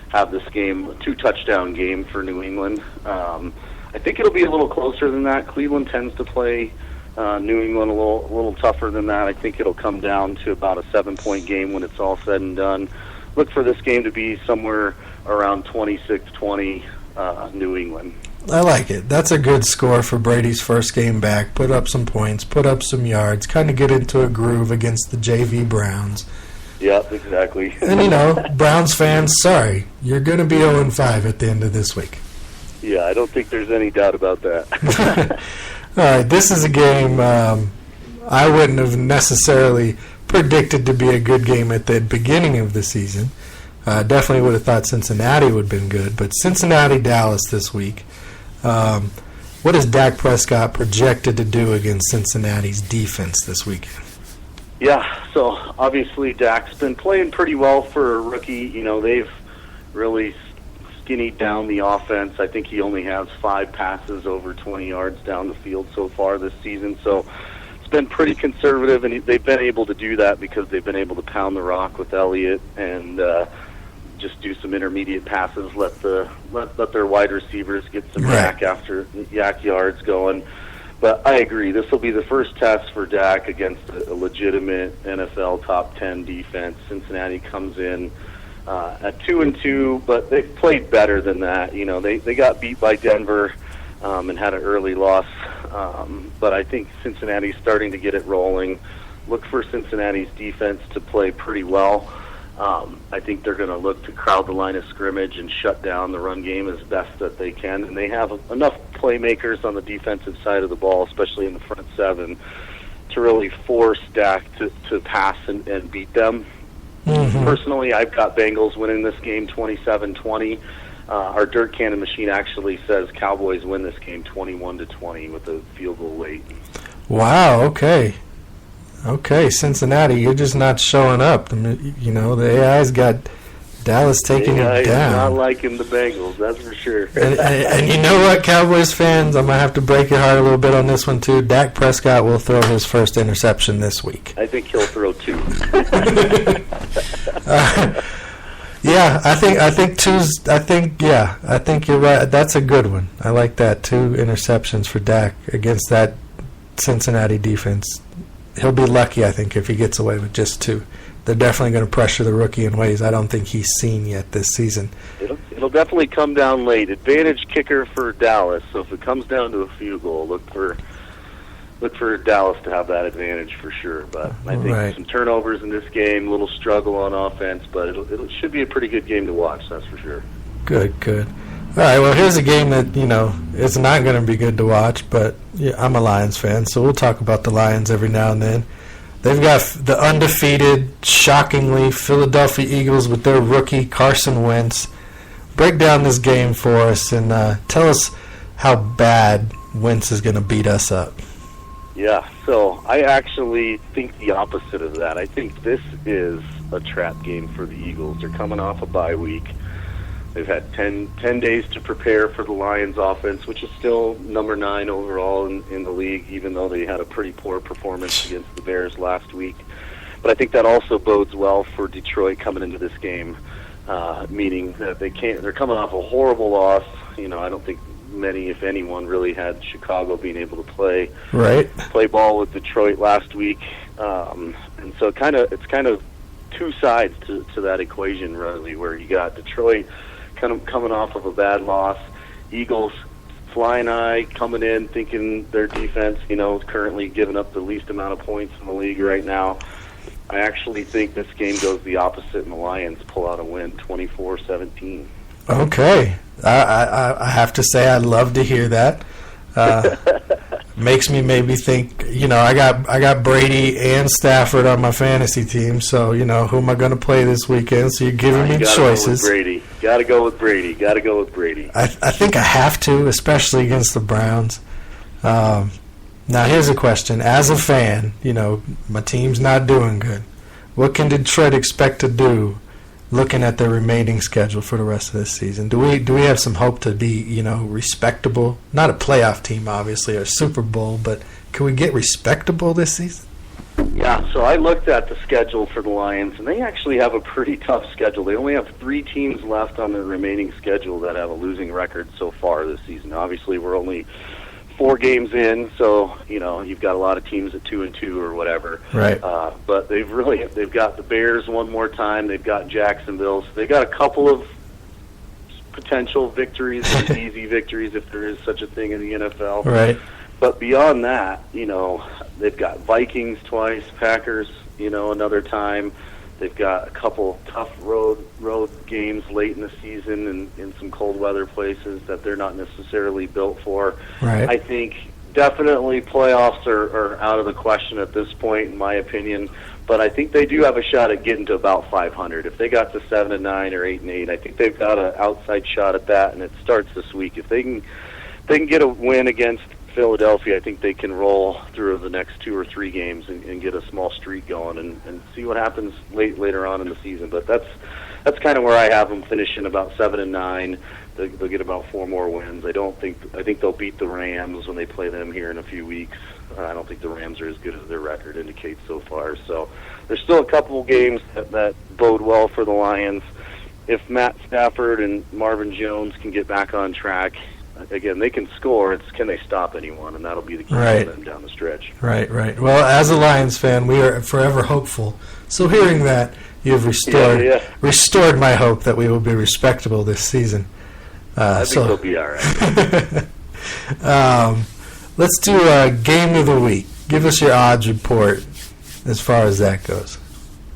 have this game a 2-touchdown game for New England. I think it'll be a little closer than that. Cleveland tends to play New England a little tougher than that. I think it'll come down to about a 7-point game when it's all said and done. Look for this game to be somewhere around 26-20 New England. I like it. That's a good score for Brady's first game back. Put up some points, put up some yards, kind of get into a groove against the JV Browns. Yep, exactly. And, Browns fans, sorry, you're going to be 0-5 at the end of this week. Yeah, I don't think there's any doubt about that. All right, this is a game I wouldn't have necessarily predicted to be a good game at the beginning of the season. Definitely would have thought Cincinnati would have been good, but Cincinnati-Dallas this week. What is Dak Prescott projected to do against Cincinnati's defense this weekend? Yeah, so obviously Dak's been playing pretty well for a rookie. They've really skinnied down the offense. I think he only has 5 passes over 20 yards down the field so far this season. So it's been pretty conservative, and they've been able to do that because they've been able to pound the rock with Elliott and just do some intermediate passes, let their wide receivers get some yak yards going. But I agree, this will be the first test for Dak against a legitimate NFL top 10 defense. Cincinnati comes in at 2-2, but they've played better than that. They got beat by Denver and had an early loss. But I think Cincinnati's starting to get it rolling. Look for Cincinnati's defense to play pretty well. I think they're going to look to crowd the line of scrimmage and shut down the run game as best that they can. And they have enough playmakers on the defensive side of the ball, especially in the front seven, to really force Dak to pass and beat them. Mm-hmm. Personally, I've got Bengals winning this game 27-20. Our dirt cannon machine actually says Cowboys win this game 21-20 with a field goal late. Wow, okay, Cincinnati, you're just not showing up. The AI's got Dallas taking it down. Not liking the Bengals, that's for sure. and you know what, Cowboys fans, I'm going to have to break your heart a little bit on this one too. Dak Prescott will throw his first interception this week. I think he'll throw 2. Yeah, I think you're right. That's a good one. I like that. 2 interceptions for Dak against that Cincinnati defense. He'll be lucky, I think, if he gets away with just 2. They're definitely going to pressure the rookie in ways I don't think he's seen yet this season. It'll definitely come down late. Advantage kicker for Dallas. So if it comes down to a field goal, look for Dallas to have that advantage for sure. But I think some turnovers in this game, a little struggle on offense, but it should be a pretty good game to watch, that's for sure. Good. All right, well, here's a game that, it's not going to be good to watch, but I'm a Lions fan, so we'll talk about the Lions every now and then. They've got the undefeated, shockingly, Philadelphia Eagles with their rookie, Carson Wentz. Break down this game for us and tell us how bad Wentz is going to beat us up. Yeah, so I actually think the opposite of that. I think this is a trap game for the Eagles. They're coming off a bye week. They've had 10 days to prepare for the Lions offense, which is still number 9 overall in the league, even though they had a pretty poor performance against the Bears last week. But I think that also bodes well for Detroit coming into this game, meaning that they're coming off a horrible loss. I don't think many, if anyone, really had Chicago being able to play ball with Detroit last week. And so it's kind of 2 sides to that equation, really, where you got Detroit kind of coming off of a bad loss, Eagles flying high, coming in thinking their defense, currently giving up the least amount of points in the league right now. I actually think this game goes the opposite, and the Lions pull out a win, 24-17. Okay, I have to say I love to hear that. Makes me maybe think, I got Brady and Stafford on my fantasy team, so, who am I going to play this weekend? So you're giving me choices. Got to go with Brady. I think I have to, especially against the Browns. Now, here's a question. As a fan, my team's not doing good. What can Detroit expect to do looking at their remaining schedule for the rest of this season? Do we have some hope to be, respectable? Not a playoff team, obviously, or Super Bowl, but can we get respectable this season? Yeah, so I looked at the schedule for the Lions, and they actually have a pretty tough schedule. They only have 3 teams left on the remaining schedule that have a losing record so far this season. Obviously, we're only 4 games in, so you've got a lot of teams at 2-2 or whatever. Right. But they've got the Bears one more time. They've got Jacksonville. So they got a couple of potential victories, easy victories, if there is such a thing in the NFL. Right. But beyond that, they've got Vikings twice, Packers, another time. They've got a couple tough road games late in the season and in some cold weather places that they're not necessarily built for. Right. I think definitely playoffs are out of the question at this point, in my opinion. But I think they do have a shot at getting to about 500. If they got to 7-9 or 8-8, I think they've got an outside shot at that, and it starts this week. If they can get a win against Philadelphia, I think they can roll through the next 2 or 3 games and get a small streak going and see what happens later on in the season. But that's kind of where I have them finishing about 7-9. They'll get about 4 more wins. I think they'll beat the Rams when they play them here in a few weeks. I don't think the Rams are as good as their record indicates so far. So there's still a couple of games that bode well for the Lions. If Matt Stafford and Marvin Jones can get back on track, again, they can score. It's can they stop anyone, and that'll be the key for them down the stretch. Right. Well, as a Lions fan, we are forever hopeful. So hearing that, you've restored my hope that we will be respectable this season. I think they'll be all right. Let's do a game of the week. Give us your odds report as far as that goes.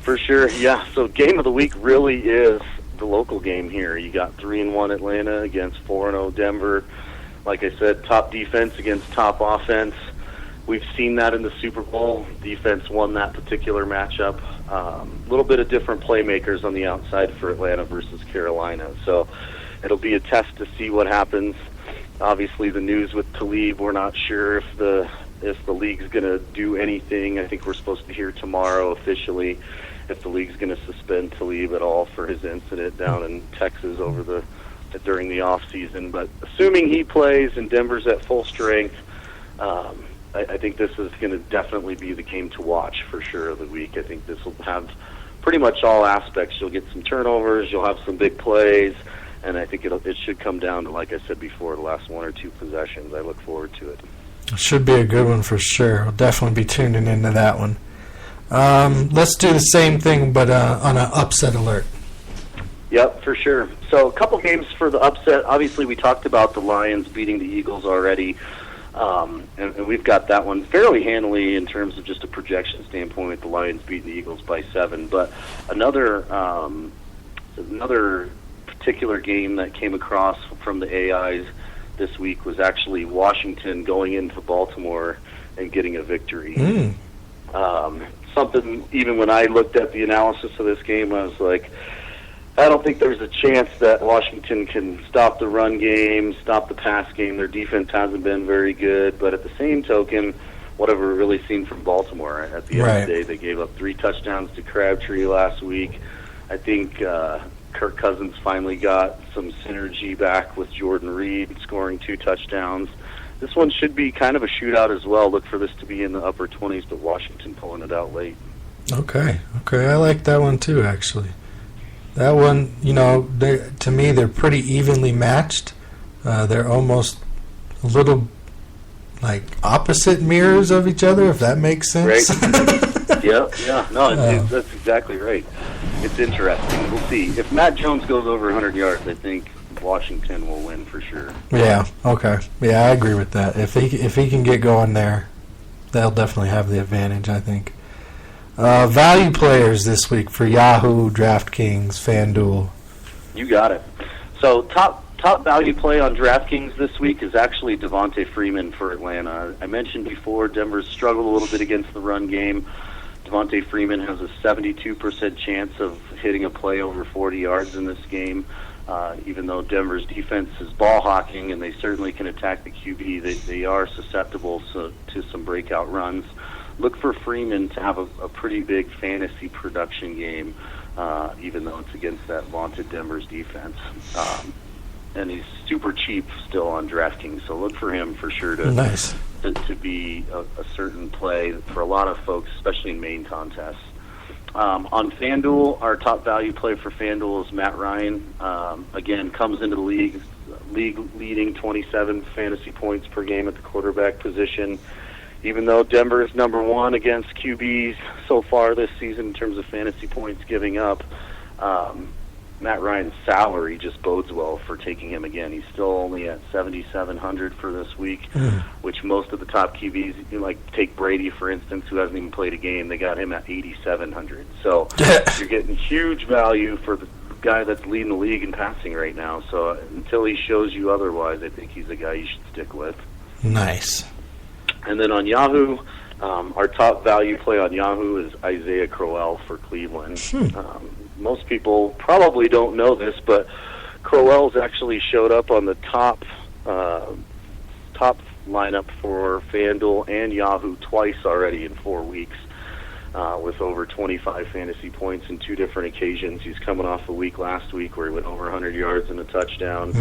For sure, yeah. So game of the week really is the local game here. You got 3-1 Atlanta against 4-0 Denver. Like I said, top defense against top offense. We've seen that in the Super Bowl. Defense won that particular matchup. A little bit of different playmakers on the outside for Atlanta versus Carolina. So it'll be a test to see what happens. Obviously, the news with Talib, we're not sure if the league's going to do anything. I think we're supposed to hear tomorrow officially if the league's going to suspend Talib at all for his incident down in Texas during the off season. But assuming he plays and Denver's at full strength, I think this is going to definitely be the game to watch for sure of the week. I think this will have pretty much all aspects. You'll get some turnovers, you'll have some big plays, and I think it should come down to, like I said before, the last 1 or 2 possessions. I look forward to it. Should be a good one for sure. I'll definitely be tuning into that one. Let's do the same thing, but on an upset alert. Yep, for sure. So a couple games for the upset. Obviously, we talked about the Lions beating the Eagles already, and we've got that one fairly handily in terms of just a projection standpoint with the Lions beating the Eagles by 7. But another particular game that came across from the AIs this week was actually Washington going into Baltimore and getting a victory. Something, even when I looked at the analysis of this game, I was like, I don't think there's a chance that Washington can stop the run game, stop the pass game. Their defense hasn't been very good, but at the same token, what have we really seen from Baltimore? At the end of the day, they gave up 3 touchdowns to Crabtree last week. I think Kirk Cousins finally got some synergy back with Jordan Reed scoring 2 touchdowns. This one should be kind of a shootout as well. Look for this to be in the upper 20s, but Washington pulling it out late. Okay, I like that one too, actually. That one, to me, they're pretty evenly matched. They're almost a little like opposite mirrors of each other, if that makes sense. Right. Yeah. No, that's exactly right. It's interesting. We'll see. If Matt Jones goes over 100 yards, I think Washington will win for sure. Yeah, okay. Yeah, I agree with that. If he can get going there, they'll definitely have the advantage, I think. Value players this week for Yahoo, DraftKings, FanDuel. You got it. So top value play on DraftKings this week is actually Devontae Freeman for Atlanta. I mentioned before Denver's struggled a little bit against the run game. Devontae Freeman has a 72% chance of hitting a play over 40 yards in this game. Even though Denver's defense is ball hawking and they certainly can attack the QB, they are susceptible to some breakout runs. Look for Freeman to have a pretty big fantasy production game, even though it's against that vaunted Denver's defense. And he's super cheap still on DraftKings, so look for him for sure to to be a certain play for a lot of folks, especially in main contests. On FanDuel, our top value play for FanDuel is Matt Ryan. Again, comes into the league leading 27 fantasy points per game at the quarterback position. Even though Denver is number one against QBs so far this season in terms of fantasy points giving up, Matt Ryan's salary just bodes well for taking him again. He's still only at 7,700 for this week, which most of the top QBs, like take Brady for instance, who hasn't even played a game, they got him at 8,700. So you're getting huge value for the guy that's leading the league in passing right now. So until he shows you otherwise, I think he's a guy you should stick with. Nice. And then on Yahoo, our top value play on Yahoo is Isaiah Crowell for Cleveland. Most people probably don't know this, but Crowell's actually showed up on the top lineup for FanDuel and Yahoo twice already in 4 weeks, with over 25 fantasy points in 2 different occasions. He's coming off a week last week where he went over 100 yards and a touchdown.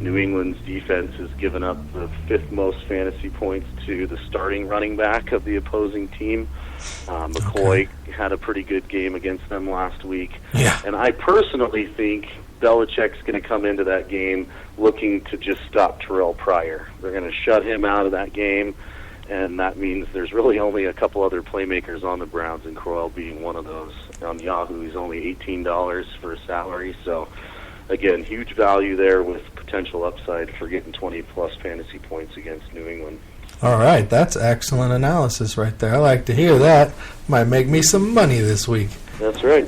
New England's defense has given up the 5th most fantasy points to the starting running back of the opposing team. McCoy had a pretty good game against them last week. Yeah. And I personally think Belichick's going to come into that game looking to just stop Terrell Pryor. They're going to shut him out of that game, and that means there's really only a couple other playmakers on the Browns, and Crowell being one of those. On Yahoo, he's only $18 for a salary. So, again, huge value there with potential upside for getting 20-plus fantasy points against New England. All right, that's excellent analysis right there. I like to hear that. Might make me some money this week. That's right.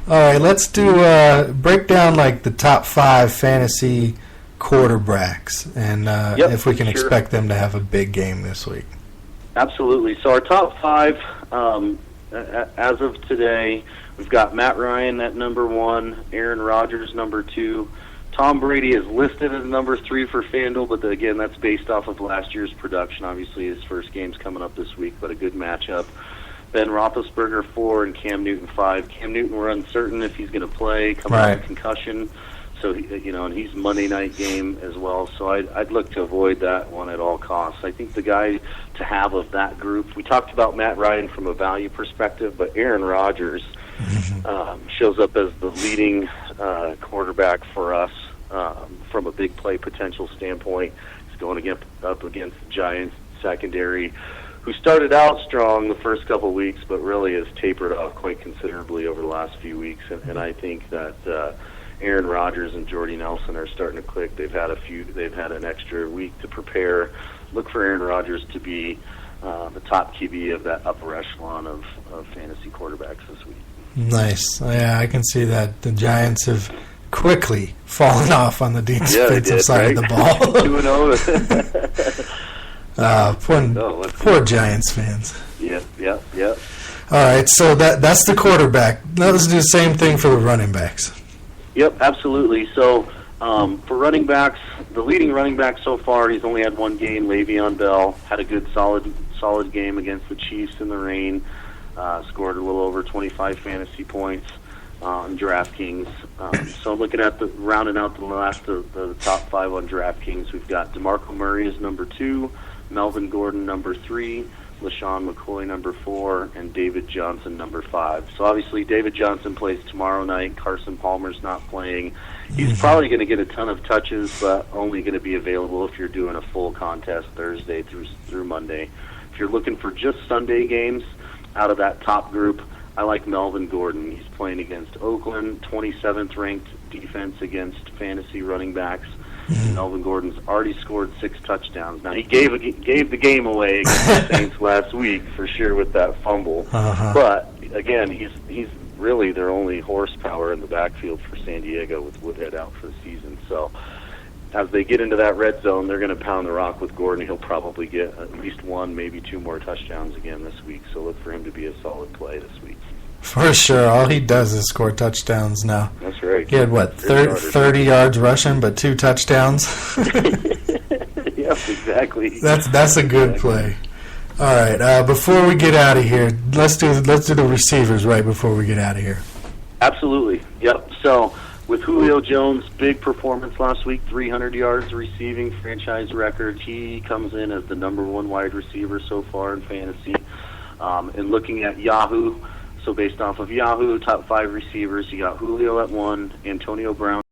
All right, let's do break down like the top 5 fantasy quarterbacks, and if we can expect them to have a big game this week. Absolutely. So our top 5, as of today, we've got Matt Ryan at number 1, Aaron Rodgers number 2. Tom Brady is listed as number 3 for FanDuel, but again, that's based off of last year's production. Obviously, his first game's coming up this week, but a good matchup. Ben Roethlisberger 4 and Cam Newton 5. Cam Newton, we're uncertain if he's going to play, coming off a concussion. So, and he's Monday night game as well. So I'd look to avoid that one at all costs. I think the guy to have of that group, we talked about Matt Ryan from a value perspective, but Aaron Rodgers shows up as the leading quarterback for us from a big play potential standpoint. He's going up against the Giants secondary, who started out strong the first couple of weeks, but really has tapered off quite considerably over the last few weeks. And I think that Aaron Rodgers and Jordy Nelson are starting to click. They've had an extra week to prepare. Look for Aaron Rodgers to be the top QB of that upper echelon of fantasy quarterbacks this week. Nice. Yeah, I can see that. The Giants have quickly fallen off on the defensive side of the ball. 2-0. Poor Giants fans. Yep. All right, so that's the quarterback. Now let's do the same thing for the running backs. Yep, absolutely. So for running backs, the leading running back so far, he's only had one game. Le'Veon Bell had a good, solid game against the Chiefs in the rain. Scored a little over 25 fantasy points on DraftKings. So looking at rounding out the top 5 on DraftKings, we've got DeMarco Murray as number 2, Melvin Gordon number 3, LaShawn McCoy number 4, and David Johnson number 5. So obviously David Johnson plays tomorrow night. Carson Palmer's not playing. He's probably going to get a ton of touches, but only going to be available if you're doing a full contest Thursday through Monday. If you're looking for just Sunday games out of that top group, I like Melvin Gordon. He's playing against Oakland, 27th ranked defense against fantasy running backs. Melvin Gordon's already scored 6 touchdowns. Now, he gave the game away against the Saints last week for sure with that fumble. But again, he's really their only horsepower in the backfield for San Diego with Woodhead out for the season. So as they get into that red zone, they're going to pound the rock with Gordon. He'll probably get at least 1, maybe 2 more touchdowns again this week. So look for him to be a solid play this week. For sure. All he does is score touchdowns now. That's right. He had, 30 yards rushing, but 2 touchdowns? Yes, exactly. That's a good play. All right. Before we get out of here, let's do the receivers right before we get out of here. Absolutely. Yep. So with Julio Jones' big performance last week, 300 yards receiving, franchise record. He comes in as the number one wide receiver so far in fantasy. And looking at Yahoo, so based off of Yahoo, top 5 receivers, you got Julio at 1, Antonio Brown